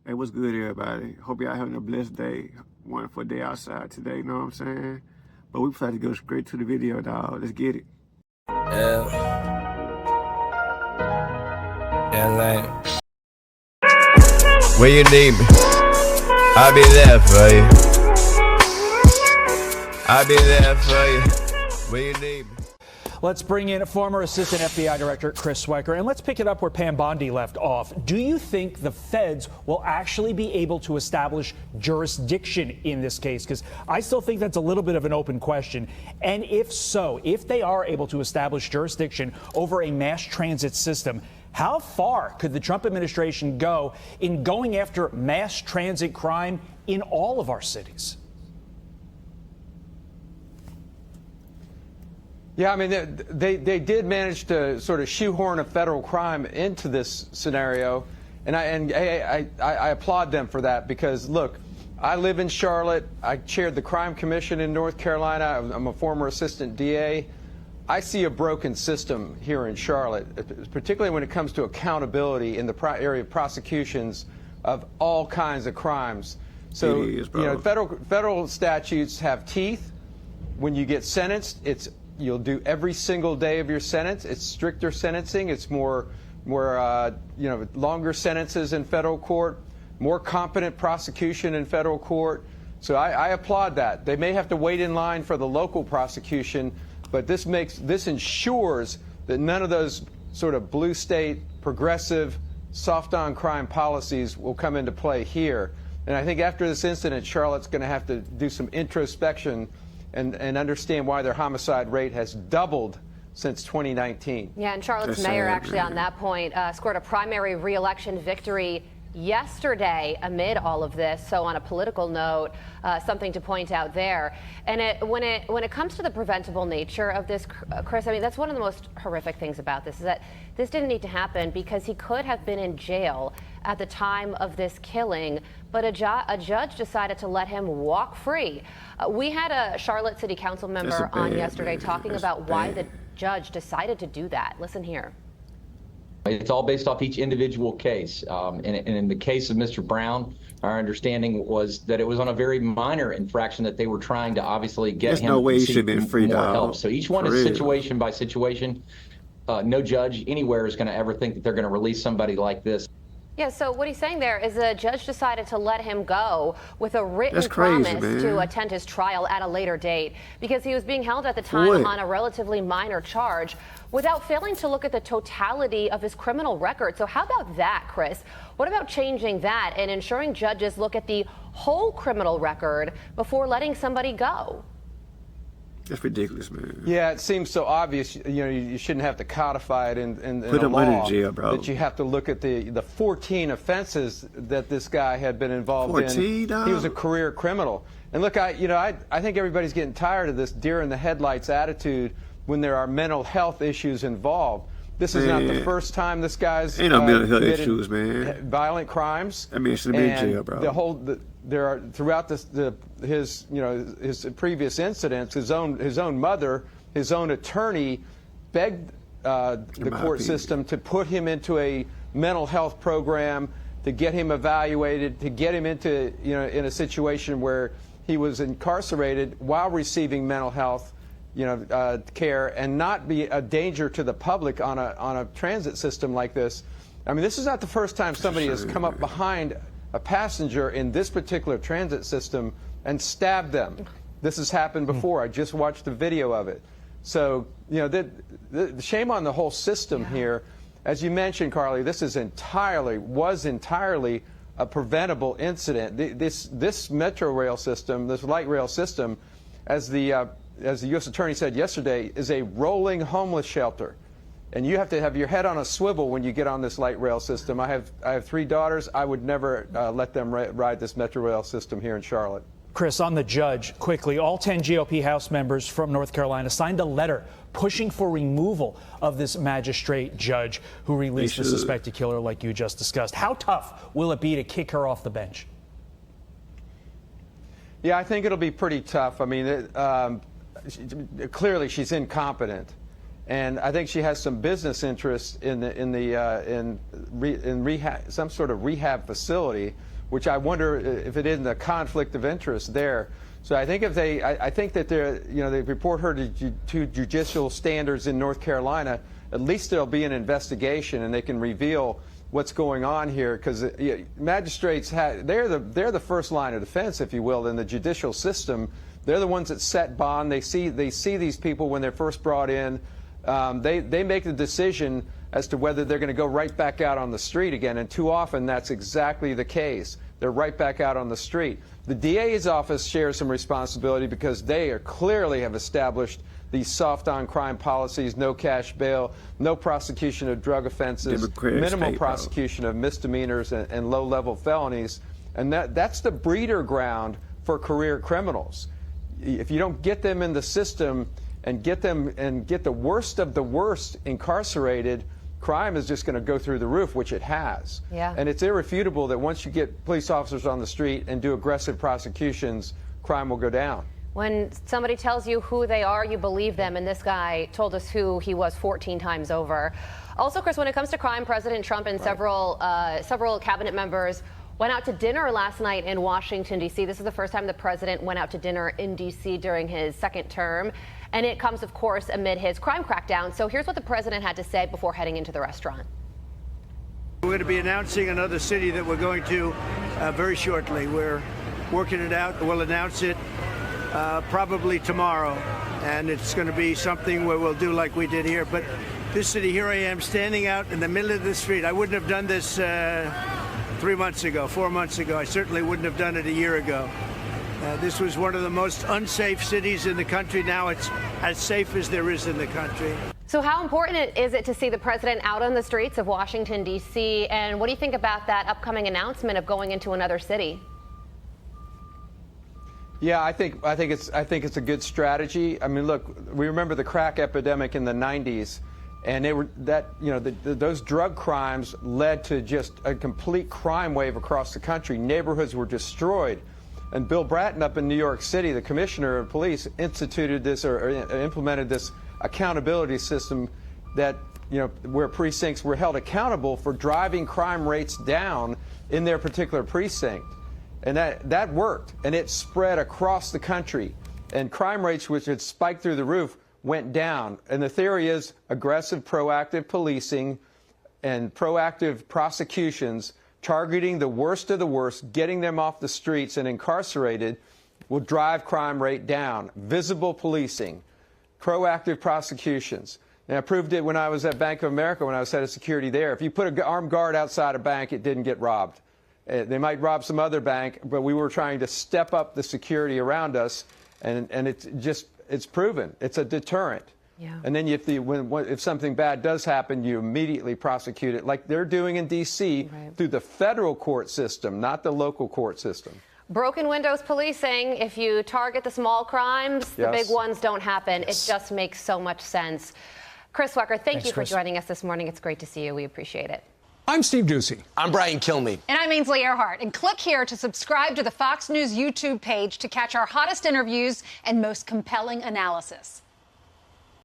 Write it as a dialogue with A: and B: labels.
A: Hey, what's good, everybody? Hope y'all having a blessed day. Wonderful day outside today, you know what I'm saying? But we decided to go straight to the video, dog. Let's get it.
B: Yeah, like, when you need me, I'll be there for you. I'll be there for you when you need me.
C: Let's bring in former Assistant FBI Director Chris Swecker, and let's pick it up where Pam Bondi left off. Do you think the feds will actually be able to establish jurisdiction in this case? Because I still think that's a little bit of an open question. And if so, if they are able to establish jurisdiction over a mass transit system, how far could the Trump administration go in going after mass transit crime in all of our cities?
D: Yeah, I mean, they did manage to sort of shoehorn a federal crime into this scenario, and I applaud them for that because, look, I live in Charlotte. I chaired the Crime Commission in North Carolina. I'm a former assistant DA. I see a broken system here in Charlotte, particularly when it comes to accountability in the area of prosecutions of all kinds of crimes. So, you know, federal statutes have teeth. When you get sentenced, you'll do every single day of your sentence. It's stricter sentencing. It's more longer sentences in federal court, more competent prosecution in federal court. So I applaud that. They may have to wait in line for the local prosecution, but this ensures that none of those sort of blue state, progressive, soft on crime policies will come into play here. And I think after this incident, Charlotte's going to have to do some introspection and understand why their homicide rate has doubled since 2019.
E: Yeah, and Charlotte's mayor actually on that point scored a primary re-election victory yesterday amid all of this. So on a political note, something to point out there. And when it comes to the preventable nature of this, Chris, I mean, that's one of the most horrific things about this is that this didn't need to happen because he could have been in jail at the time of this killing, but a judge decided to let him walk free. We had a Charlotte City Council member on yesterday talking about why the judge decided to do that. Listen here.
F: It's all based off each individual case. And in the case of Mr. Brown, our understanding was that it was on a very minor infraction that they were trying to obviously get
A: There's
F: him
A: no way he should have
F: more
A: been free,
F: help. So each one is situation by situation. No judge anywhere is going to ever think that they're going to release somebody like this.
E: Yeah, so what he's saying there is a judge decided to let him go with a written promise to attend his trial at a later date because he was being held at the time on a relatively minor charge without failing to look at the totality of his criminal record. So how about that, Chris? What about changing that and ensuring judges look at the whole criminal record before letting somebody go?
A: That's ridiculous, man.
D: Yeah, it seems so obvious. You know, you shouldn't have to codify it in
A: Put
D: a
A: him
D: law
A: in jail, bro.
D: that you have to look at the 14 offenses that this guy had been involved
A: 14,
D: in. He was a career criminal. And look, I think everybody's getting tired of this deer in the headlights attitude when there are mental health issues involved. This is not the first time this guy's
A: ain't no mental health issues, man.
D: Violent crimes.
A: I mean, it should be in jail, bro.
D: There are throughout his previous incidents, his own mother, his own attorney begged the court system to put him into a mental health program, to get him evaluated, to get him into in a situation where he was incarcerated while receiving mental health care and not be a danger to the public on a transit system like this. I mean, this is not the first time somebody has come up behind a passenger in this particular transit system and stabbed them. This has happened before. I just watched the video of it. So, the shame on the whole system here. As you mentioned, Carly, this was entirely a preventable incident. This metro rail system, this light rail system, as the U.S. Attorney said yesterday, is a rolling homeless shelter. And you have to have your head on a swivel when you get on this light rail system. I have 3 daughters. I would never let them ride this metro rail system here in Charlotte.
C: Chris, on the judge, quickly, all 10 GOP House members from North Carolina signed a letter pushing for removal of this magistrate judge who released the suspected killer like you just discussed. How tough will it be to kick her off the bench?
D: Yeah, I think it'll be pretty tough. I mean, clearly she's incompetent. And I think she has some business interests in rehab, some sort of rehab facility which I wonder if it isn't a conflict of interest there. So I think if I think that they report her to judicial standards in North Carolina, at least there'll be an investigation and they can reveal what's going on here, because magistrates they're the first line of defense, if you will, in the judicial system. They're the ones that set bond. They see these people when they're first brought in. They make the decision as to whether they're going to go right back out on the street again, and too often that's exactly the case. They're right back out on the street. The DA's office shares some responsibility because they clearly have established these soft on crime policies: no cash bail, no prosecution of drug offenses, minimal prosecution of misdemeanors and low-level felonies, and that's the breeder ground for career criminals. If you don't get them in the system and get the worst of the worst incarcerated, crime is just going to go through the roof, which it has.
E: Yeah.
D: And it's irrefutable that once you get police officers on the street and do aggressive prosecutions, crime will go down.
E: When somebody tells you who they are, you believe them, and this guy told us who he was 14 times over. Also, Chris, when it comes to crime, President Trump and several cabinet members went out to dinner last night in Washington, D.C. This is the first time the president went out to dinner in D.C. during his second term. And it comes, of course, amid his crime crackdown. So here's what the president had to say before heading into the restaurant.
G: We're going to be announcing another city that we're going to very shortly. We're working it out. We'll announce it probably tomorrow. And it's going to be something where we'll do like we did here. But this city, here I am standing out in the middle of the street. I wouldn't have done this 3 months ago, 4 months ago. I certainly wouldn't have done it a year ago. This was one of the most unsafe cities in the country. Now it's as safe as there is in the country.
E: So how important is it to see the president out on the streets of Washington, D.C.? And what do you think about that upcoming announcement of going into another city?
D: Yeah, I think it's a good strategy. I mean, look, we remember the crack epidemic in the 90s. And those drug crimes led to just a complete crime wave across the country. Neighborhoods were destroyed. And Bill Bratton up in New York City, the commissioner of police, instituted this or implemented this accountability system that, where precincts were held accountable for driving crime rates down in their particular precinct. And that worked. And it spread across the country. And crime rates, which had spiked through the roof, went down. And the theory is aggressive, proactive policing and proactive prosecutions, targeting the worst of the worst, getting them off the streets and incarcerated, will drive crime rate down. Visible policing, proactive prosecutions. And I proved it when I was at Bank of America, when I was head of security there. If you put an armed guard outside a bank, it didn't get robbed. They might rob some other bank, but we were trying to step up the security around us, and it's proven. It's a deterrent. Yeah. And then if something bad does happen, you immediately prosecute it, like they're doing in D.C. through the federal court system, not the local court system.
E: Broken windows policing. If you target the small crimes, the big ones don't happen. It just makes so much sense. Chris Swecker, thank you for joining us this morning. It's great to see you. We appreciate it.
H: I'm Steve Ducey.
I: I'm Brian Kilmeade.
J: And I'm Ainsley Earhart. And click here to subscribe to the Fox News YouTube page to catch our hottest interviews and most compelling analysis.